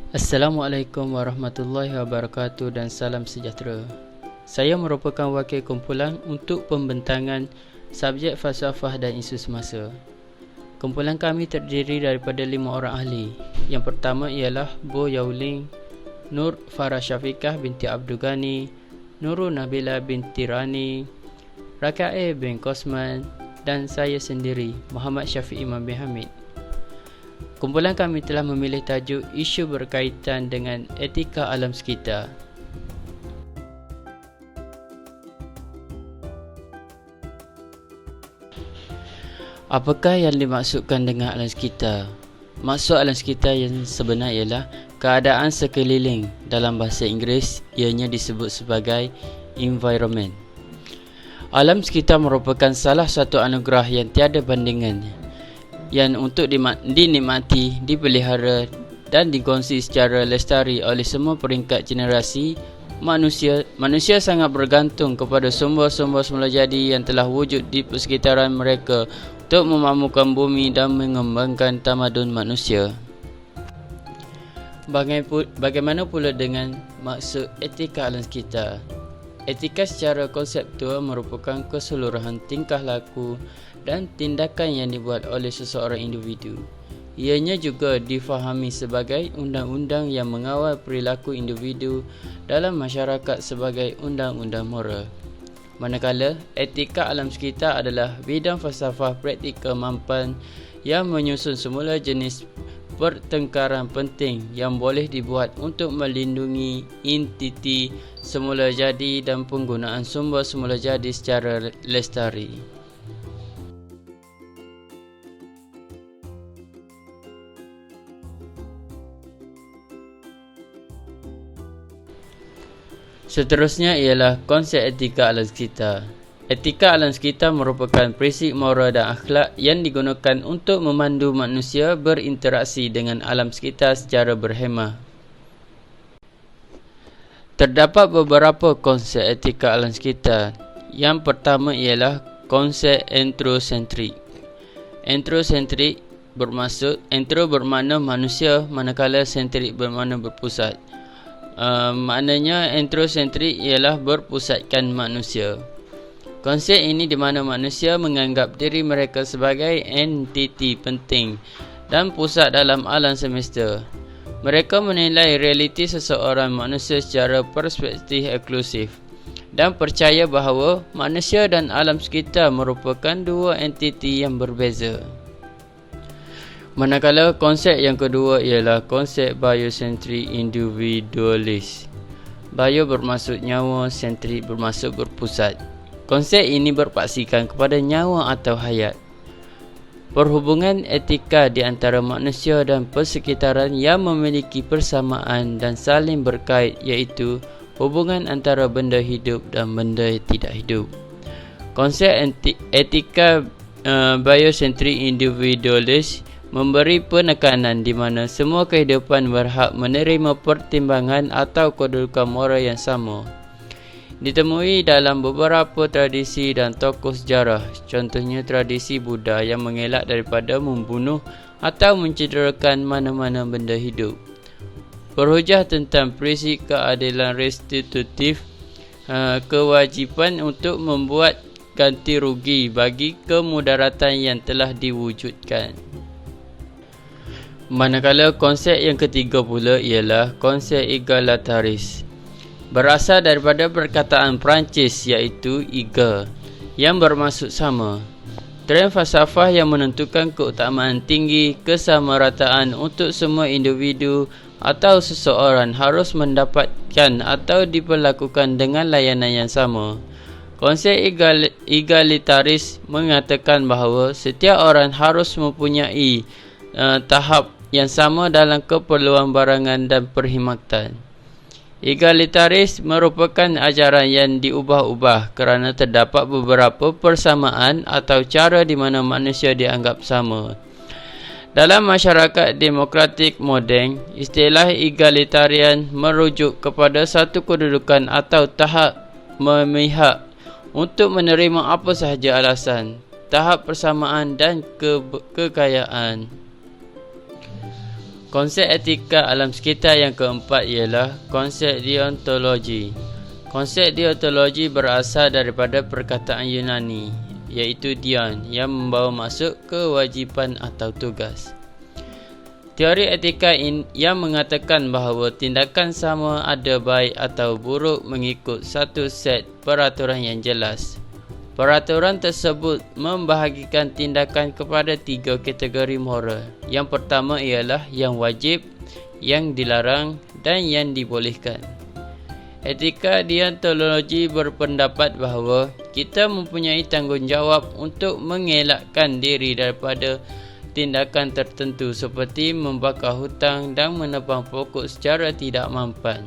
Assalamualaikum warahmatullahi wabarakatuh dan salam sejahtera. Saya merupakan wakil kumpulan untuk pembentangan subjek falsafah dan isu semasa. Kumpulan kami terdiri daripada 5 orang ahli. Yang pertama ialah Bo Yauling, Nur Farah Syafiqah binti Abdul Ghani, Nurul Nabila binti Rani, Raka'i bin Kosman dan saya sendiri, Muhammad Syafiq Imam bin Hamid. Kumpulan kami telah memilih tajuk isu berkaitan dengan etika alam sekitar. Apakah yang dimaksudkan dengan alam sekitar? Maksud alam sekitar yang sebenar ialah keadaan sekeliling. Dalam bahasa Inggeris, ianya disebut sebagai environment. Alam sekitar merupakan salah satu anugerah yang tiada bandingan, yang untuk dinikmati, dipelihara dan dikongsi secara lestari oleh semua peringkat generasi manusia. Manusia sangat bergantung kepada sumber-sumber semula jadi yang telah wujud di persekitaran mereka untuk memakmurkan bumi dan mengembangkan tamadun manusia. Bagaimana pula dengan maksud etika alam sekitar? Etika secara konseptual merupakan keseluruhan tingkah laku dan tindakan yang dibuat oleh seseorang individu. Ianya juga difahami sebagai undang-undang yang mengawal perilaku individu dalam masyarakat sebagai undang-undang moral. Manakala etika alam sekitar adalah bidang falsafah praktikal mampan yang menyusun semula jenis pertengkaran penting yang boleh dibuat untuk melindungi entiti semula jadi dan penggunaan sumber semula jadi secara lestari. Seterusnya ialah konsep etika alam sekitar. Etika alam sekitar merupakan prinsip moral dan akhlak yang digunakan untuk memandu manusia berinteraksi dengan alam sekitar secara berhemah. Terdapat beberapa konsep etika alam sekitar. Yang pertama ialah konsep anthrocentric. Anthrocentric bermaksud antro bermakna manusia, manakala centric bermakna berpusat. Maknanya anthrocentric ialah berpusatkan manusia. Konsep ini di mana manusia menganggap diri mereka sebagai entiti penting dan pusat dalam alam semesta. Mereka menilai realiti seseorang manusia secara perspektif eksklusif dan percaya bahawa manusia dan alam sekitar merupakan dua entiti yang berbeza. Manakala konsep yang kedua ialah konsep biocentric individualist. Bio bermaksud nyawa, centric bermaksud berpusat. Konsep ini berpaksikan kepada nyawa atau hayat. Perhubungan etika di antara manusia dan persekitaran yang memiliki persamaan dan saling berkait, iaitu hubungan antara benda hidup dan benda tidak hidup. Konsep etika biocentric individualist memberi penekanan di mana semua kehidupan berhak menerima pertimbangan atau kedudukan moral yang sama. Ditemui dalam beberapa tradisi dan tokoh sejarah, contohnya tradisi Buddha yang mengelak daripada membunuh atau mencederakan mana-mana benda hidup. Berhujah tentang prinsip keadilan restitutif, kewajipan untuk membuat ganti rugi bagi kemudaratan yang telah diwujudkan. Manakala konsep yang ketiga pula ialah konsep egalitaris. Berasal daripada perkataan Perancis iaitu egal, yang bermaksud sama. Trend falsafah yang menentukan keutamaan tinggi kesamarataan untuk semua individu atau seseorang harus mendapatkan atau diperlakukan dengan layanan yang sama. Konsep egalitaris mengatakan bahawa setiap orang harus mempunyai tahap yang sama dalam keperluan barangan dan perkhidmatan. Egalitaris merupakan ajaran yang diubah-ubah kerana terdapat beberapa persamaan atau cara di mana manusia dianggap sama. Dalam masyarakat demokratik moden, istilah egalitarian merujuk kepada satu kedudukan atau tahap memihak untuk menerima apa sahaja alasan, tahap persamaan dan kekayaan. Konsep etika alam sekitar yang keempat ialah konsep deontologi. Konsep deontologi berasal daripada perkataan Yunani, iaitu dion, yang membawa maksud kewajipan atau tugas. Teori etika yang mengatakan bahawa tindakan sama ada baik atau buruk mengikut satu set peraturan yang jelas. Peraturan tersebut membahagikan tindakan kepada 3 kategori moral. Yang pertama ialah yang wajib, yang dilarang dan yang dibolehkan. Etika deontologi berpendapat bahawa kita mempunyai tanggungjawab untuk mengelakkan diri daripada tindakan tertentu seperti membakar hutang dan menebang pokok secara tidak mampan.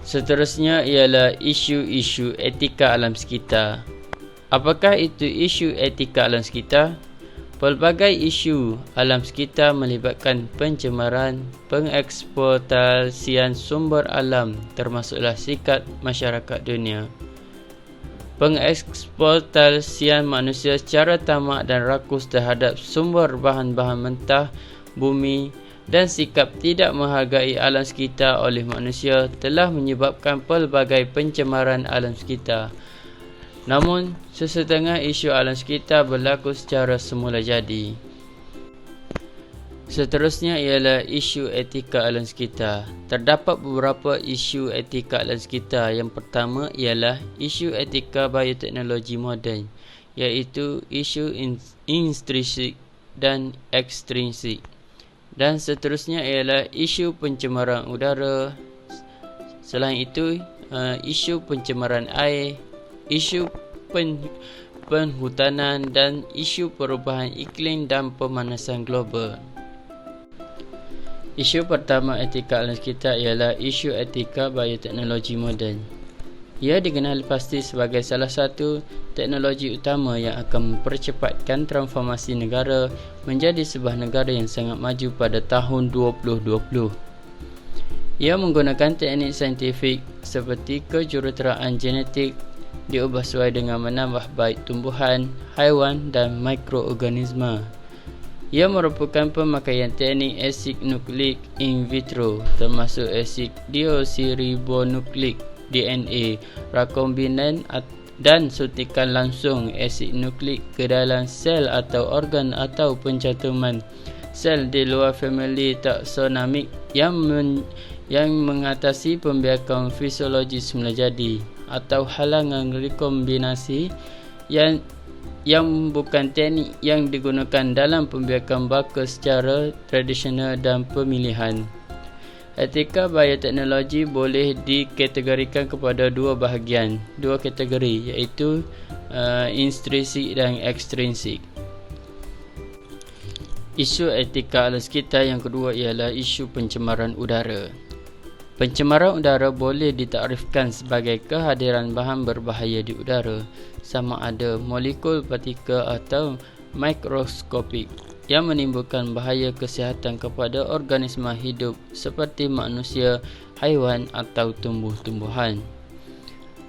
Seterusnya ialah isu-isu etika alam sekitar. Apakah itu isu etika alam sekitar? Pelbagai isu alam sekitar melibatkan pencemaran, pengeksploitasian sumber alam termasuklah sikap masyarakat dunia, pengeksploitasian manusia secara tamak dan rakus terhadap sumber bahan-bahan mentah bumi dan sikap tidak menghargai alam sekitar oleh manusia telah menyebabkan pelbagai pencemaran alam sekitar. Namun, sesetengah isu alam sekitar berlaku secara semula jadi. Seterusnya ialah isu etika alam sekitar. Terdapat beberapa isu etika alam sekitar. Yang pertama ialah isu etika bioteknologi moden, iaitu isu intrinsik dan ekstrinsik. Dan seterusnya ialah isu pencemaran udara. Selain itu, isu pencemaran air, isu penghutanan dan isu perubahan iklim dan pemanasan global. Isu pertama etika alam sekitar ialah isu etika bioteknologi moden. Ia dikenali pasti sebagai salah satu teknologi utama yang akan mempercepatkan transformasi negara menjadi sebuah negara yang sangat maju pada tahun 2020. Ia menggunakan teknik saintifik seperti kejuruteraan genetik diubah sesuai dengan menambah baik tumbuhan, haiwan dan mikroorganisma. Ia merupakan pemakaian teknik asid nukleik in vitro termasuk asid deoksiribonukleik DNA, rekombinan dan suntikan langsung asid nukleik ke dalam sel atau organ atau pencantuman sel di luar famili taksonomik yang mengatasi pembiakan fisiologis semula jadi atau halangan rekombinasi yang bukan teknik yang digunakan dalam pembiakan baka secara tradisional dan pemilihan. Etika bioteknologi boleh dikategorikan kepada dua kategori iaitu intrinsik dan ekstrinsik. Isu etika alam sekitar yang kedua ialah isu pencemaran udara. Pencemaran udara boleh ditakrifkan sebagai kehadiran bahan berbahaya di udara, sama ada molekul, partikel atau mikroskopik, yang menimbulkan bahaya kesihatan kepada organisma hidup seperti manusia, haiwan atau tumbuh-tumbuhan.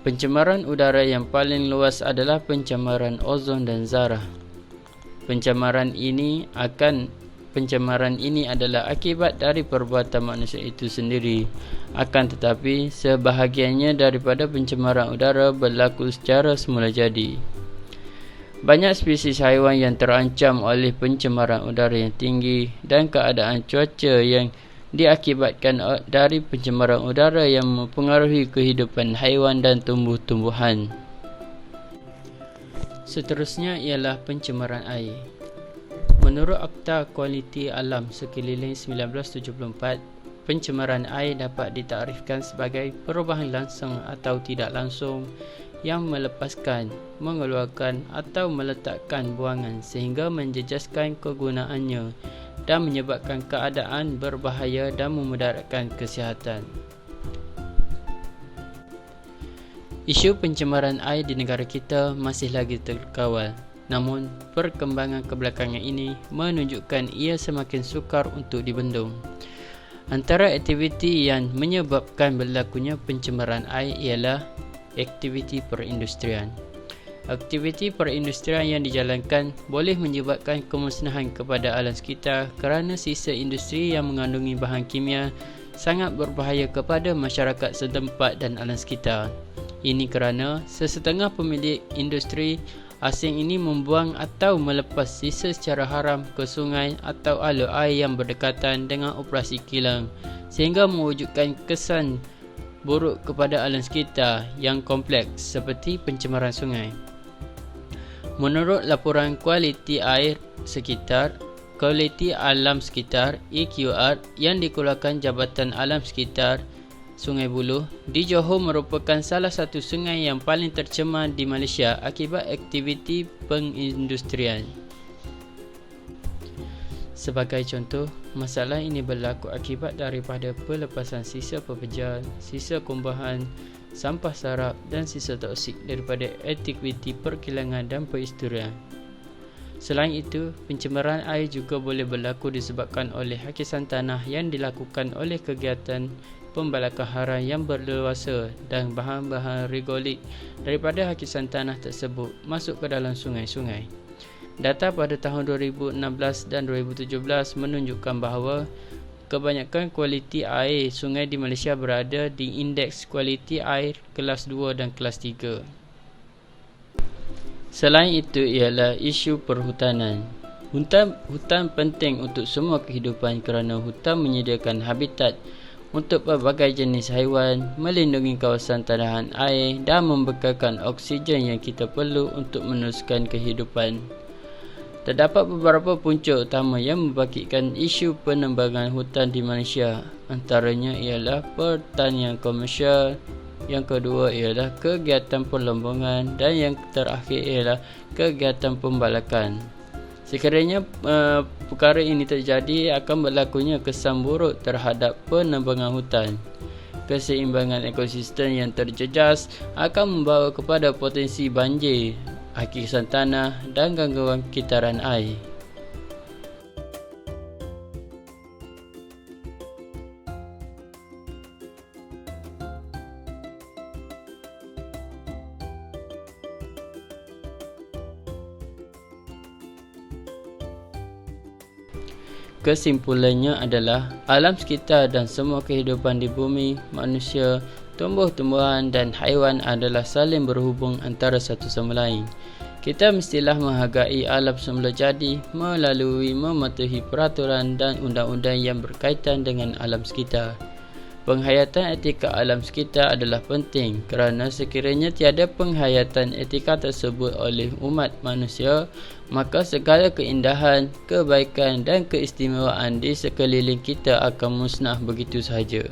Pencemaran udara yang paling luas adalah pencemaran ozon dan zarah. Pencemaran ini adalah akibat dari perbuatan manusia itu sendiri. Akan tetapi, sebahagiannya daripada pencemaran udara berlaku secara semula jadi. Banyak spesies haiwan yang terancam oleh pencemaran udara yang tinggi dan keadaan cuaca yang diakibatkan dari pencemaran udara yang mempengaruhi kehidupan haiwan dan tumbuh-tumbuhan. Seterusnya ialah pencemaran air. Menurut Akta Kualiti Alam Sekeliling 1974, pencemaran air dapat ditakrifkan sebagai perubahan langsung atau tidak langsung yang melepaskan, mengeluarkan atau meletakkan buangan sehingga menjejaskan kegunaannya dan menyebabkan keadaan berbahaya dan memudaratkan kesihatan. Isu pencemaran air di negara kita masih lagi terkawal. Namun, perkembangan kebelakangan ini menunjukkan ia semakin sukar untuk dibendung. Antara aktiviti yang menyebabkan berlakunya pencemaran air ialah aktiviti perindustrian. Aktiviti perindustrian yang dijalankan boleh menyebabkan kemusnahan kepada alam sekitar kerana sisa industri yang mengandungi bahan kimia sangat berbahaya kepada masyarakat setempat dan alam sekitar. Ini kerana sesetengah pemilik industri asing ini membuang atau melepas sisa secara haram ke sungai atau alur air yang berdekatan dengan operasi kilang sehingga mewujudkan kesan buruk kepada alam sekitar yang kompleks seperti pencemaran sungai. Menurut laporan kualiti air sekitar, kualiti alam sekitar EQR yang dikeluarkan Jabatan Alam Sekitar Sungai Buloh, di Johor merupakan salah satu sungai yang paling tercemar di Malaysia akibat aktiviti pengindustrian. Sebagai contoh, masalah ini berlaku akibat daripada pelepasan sisa pepejal, sisa kumbahan, sampah sarap dan sisa toksik daripada aktiviti perkilangan dan perindustrian. Selain itu, pencemaran air juga boleh berlaku disebabkan oleh hakisan tanah yang dilakukan oleh kegiatan pembalakan hara yang berleluasa dan bahan-bahan regolik daripada hakisan tanah tersebut masuk ke dalam sungai-sungai. Data pada tahun 2016 dan 2017 menunjukkan bahawa kebanyakan kualiti air sungai di Malaysia berada di indeks kualiti air kelas 2 dan kelas 3. Selain itu ialah isu perhutanan. Hutan penting untuk semua kehidupan kerana hutan menyediakan habitat untuk pelbagai jenis haiwan, melindungi kawasan tanahan air dan membekalkan oksigen yang kita perlu untuk meneruskan kehidupan. Terdapat beberapa punca utama yang membangkitkan isu penebangan hutan di Malaysia. Antaranya ialah pertanian komersial, yang kedua ialah kegiatan perlombongan dan yang terakhir ialah kegiatan pembalakan. Sekiranya perkara ini terjadi, akan berlakunya kesan buruk terhadap penebangan hutan. Keseimbangan ekosistem yang terjejas akan membawa kepada potensi banjir, hakisan tanah dan gangguan kitaran air. Kesimpulannya adalah alam sekitar dan semua kehidupan di bumi, manusia, tumbuh-tumbuhan dan haiwan adalah saling berhubung antara satu sama lain. Kita mestilah menghargai alam semula jadi melalui mematuhi peraturan dan undang-undang yang berkaitan dengan alam sekitar. Penghayatan etika alam sekitar adalah penting kerana sekiranya tiada penghayatan etika tersebut oleh umat manusia, maka segala keindahan, kebaikan dan keistimewaan di sekeliling kita akan musnah begitu sahaja.